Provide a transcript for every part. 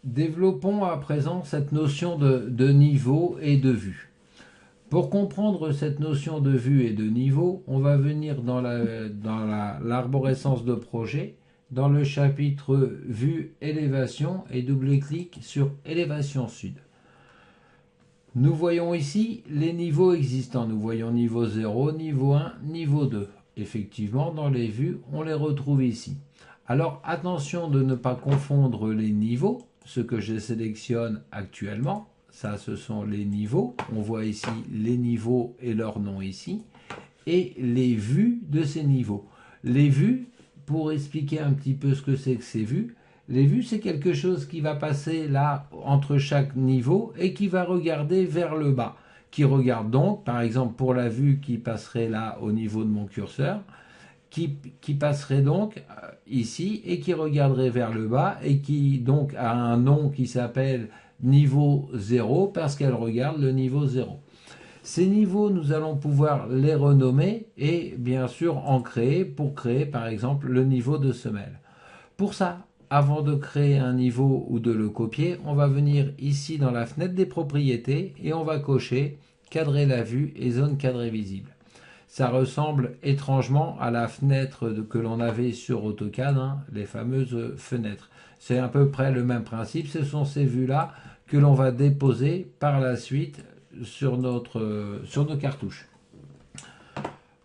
Développons à présent cette notion de niveau et de vue. Pour comprendre cette notion de vue et de niveau, on va venir dans l'arborescence de projet, dans le chapitre vue élévation et double-clic sur élévation sud. Nous voyons ici les niveaux existants. Nous voyons niveau 0, niveau 1, niveau 2. Effectivement, dans les vues, on les retrouve ici. Alors attention de ne pas confondre les niveaux, ce que je sélectionne actuellement. Ça, ce sont les niveaux. On voit ici les niveaux et leur nom ici. Et les vues de ces niveaux. Les vues, pour expliquer un petit peu ce que c'est que ces vues, les vues, c'est quelque chose qui va passer là entre chaque niveau et qui va regarder vers le bas. Qui regarde donc, par exemple, pour la vue qui passerait là au niveau de mon curseur, qui passerait donc ici et qui regarderait vers le bas et qui donc a un nom qui s'appelle niveau 0 parce qu'elle regarde le niveau 0. Ces niveaux, nous allons pouvoir les renommer et bien sûr en créer pour créer par exemple le niveau de semelle. Pour ça, avant de créer un niveau ou de le copier, on va venir ici dans la fenêtre des propriétés et on va cocher cadrer la vue et zone cadrée visible. Ça ressemble étrangement à la fenêtre que l'on avait sur AutoCAD, les fameuses fenêtres. C'est à peu près le même principe. Ce sont ces vues-là que l'on va déposer par la suite sur nos cartouches.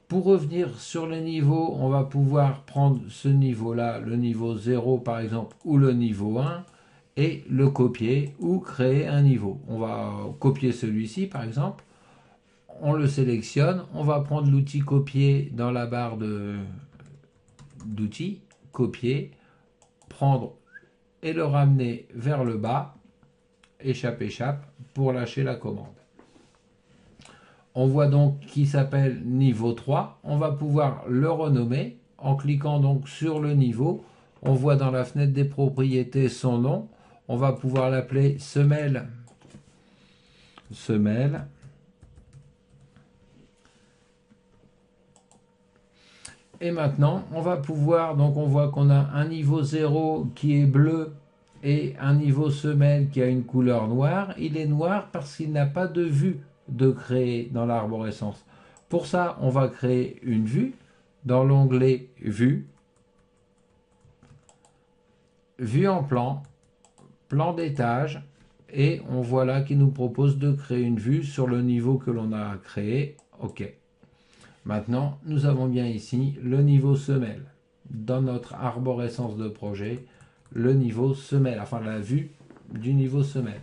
Pour revenir sur les niveaux, on va pouvoir prendre ce niveau-là, le niveau 0 par exemple, ou le niveau 1, et le copier ou créer un niveau. On va copier celui-ci par exemple. On le sélectionne, on va prendre l'outil copier dans la barre d'outils, copier, prendre et le ramener vers le bas, échappe pour lâcher la commande. On voit donc qu'il s'appelle niveau 3, on va pouvoir le renommer en cliquant donc sur le niveau, on voit dans la fenêtre des propriétés son nom, on va pouvoir l'appeler semelle. Et maintenant, on va pouvoir, donc on voit qu'on a un niveau 0 qui est bleu et un niveau semelle qui a une couleur noire. Il est noir parce qu'il n'a pas de vue de créer dans l'arborescence. Pour ça, on va créer une vue dans l'onglet Vue, Vue en plan, plan d'étage, et on voit là qu'il nous propose de créer une vue sur le niveau que l'on a créé. OK. Maintenant, nous avons bien ici le niveau semelle. Dans notre arborescence de projet, le niveau semelle, enfin la vue du niveau semelle.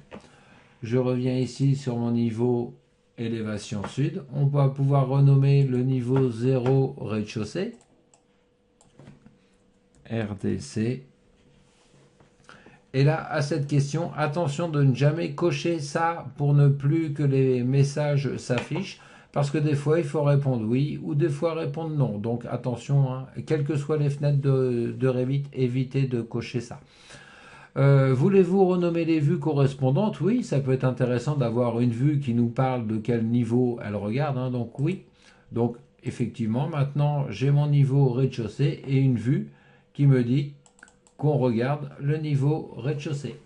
Je reviens ici sur mon niveau élévation sud. On va pouvoir renommer le niveau 0 rez-de-chaussée, RDC. Et là, à cette question, attention de ne jamais cocher ça pour ne plus que les messages s'affichent. Parce que des fois, il faut répondre oui ou des fois répondre non. Donc attention, quelles que soient les fenêtres de Revit, évitez de cocher ça. Voulez-vous renommer les vues correspondantes? Oui, ça peut être intéressant d'avoir une vue qui nous parle de quel niveau elle regarde. Donc oui. Donc effectivement, maintenant, j'ai mon niveau rez-de-chaussée et une vue qui me dit qu'on regarde le niveau rez-de-chaussée.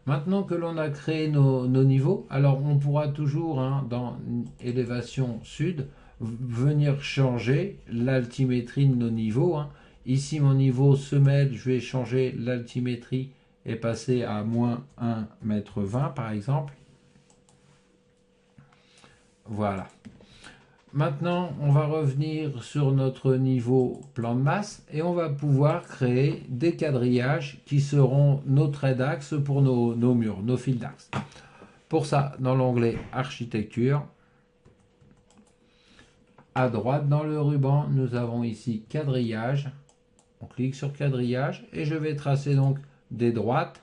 Maintenant que l'on a créé nos niveaux, alors on pourra toujours, dans élévation sud, venir changer l'altimétrie de nos niveaux. Ici, mon niveau semelle, je vais changer l'altimétrie et passer à moins 1,20 m par exemple. Voilà. Maintenant, on va revenir sur notre niveau plan de masse et on va pouvoir créer des quadrillages qui seront nos traits d'axe pour nos murs, nos fils d'axe. Pour ça, dans l'onglet Architecture, à droite dans le ruban, nous avons ici Quadrillage. On clique sur Quadrillage et je vais tracer donc des droites.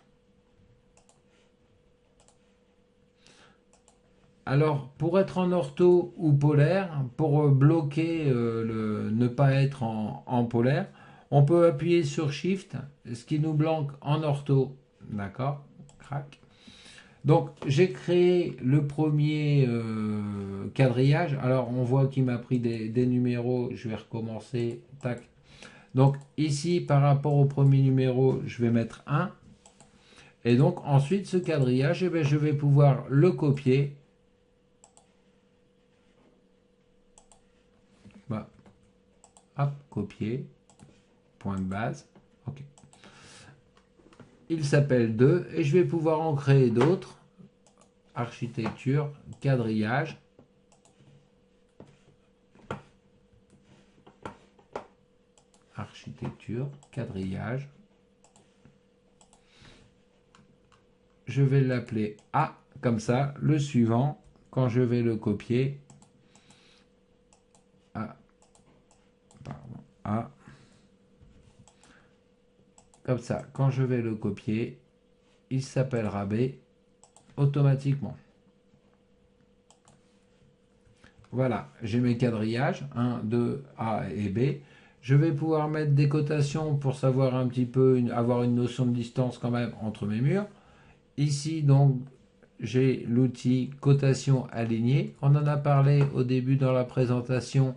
Alors, pour être en ortho ou polaire, pour bloquer ne pas être en polaire, on peut appuyer sur Shift, ce qui nous bloque en ortho. D'accord? Crac. Donc, j'ai créé le premier quadrillage. Alors, on voit qu'il m'a pris des numéros. Je vais recommencer. Tac. Donc, ici, par rapport au premier numéro, je vais mettre 1. Et donc ensuite ce quadrillage, eh bien, je vais pouvoir le copier. Bah, hop, copier, point de base. Ok. Il s'appelle 2 et je vais pouvoir en créer d'autres. Architecture, quadrillage. Architecture, quadrillage. Je vais l'appeler A, comme ça, le suivant, quand je vais le copier, A, pardon, A, comme ça, quand je vais le copier, il s'appellera B automatiquement. Voilà, j'ai mes quadrillages, 1, 2, A et B. Je vais pouvoir mettre des cotations pour savoir un petit peu, avoir une notion de distance quand même entre mes murs. Ici, donc, j'ai l'outil cotation alignée. On en a parlé au début dans la présentation.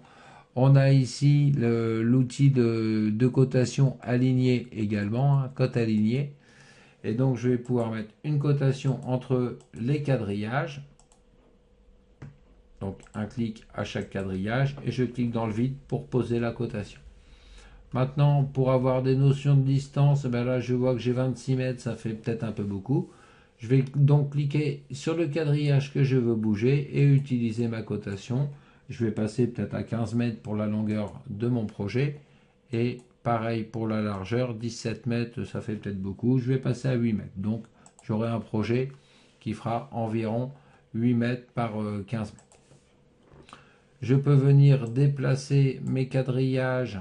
On a ici l'outil de cotation alignée également, hein, cote alignée. Et donc, je vais pouvoir mettre une cotation entre les quadrillages. Donc, un clic à chaque quadrillage et je clique dans le vide pour poser la cotation. Maintenant, pour avoir des notions de distance, ben là, je vois que j'ai 26 mètres, ça fait peut-être un peu beaucoup. Je vais donc cliquer sur le quadrillage que je veux bouger et utiliser ma cotation. Je vais passer peut-être à 15 mètres pour la longueur de mon projet. Et pareil pour la largeur, 17 mètres, ça fait peut-être beaucoup. Je vais passer à 8 mètres. Donc, j'aurai un projet qui fera environ 8 mètres par 15 mètres. Je peux venir déplacer mes quadrillages.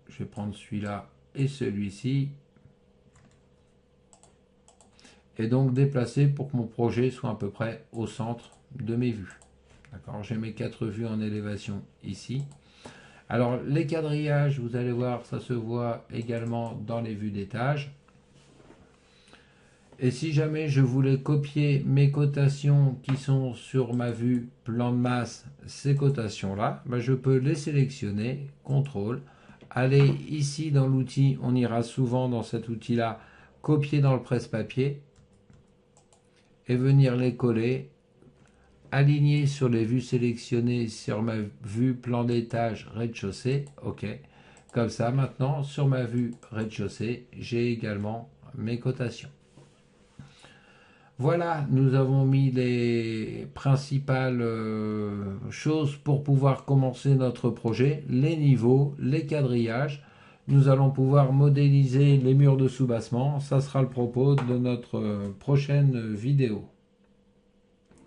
Je vais prendre celui-là et celui-ci. Et donc déplacer pour que mon projet soit à peu près au centre de mes vues. D'accord, j'ai mes 4 vues en élévation ici. Alors les quadrillages, vous allez voir, ça se voit également dans les vues d'étage. Et si jamais je voulais copier mes cotations qui sont sur ma vue plan de masse, ces cotations-là, ben je peux les sélectionner, CTRL, aller ici dans l'outil, on ira souvent dans cet outil-là, copier dans le presse-papier, et venir les coller, aligner sur les vues sélectionnées sur ma vue plan d'étage rez-de-chaussée, ok. Comme ça, maintenant, sur ma vue rez-de-chaussée, j'ai également mes cotations. Voilà, nous avons mis les principales choses pour pouvoir commencer notre projet, les niveaux, les quadrillages. Nous allons pouvoir modéliser les murs de soubassement. Ça sera le propos de notre prochaine vidéo.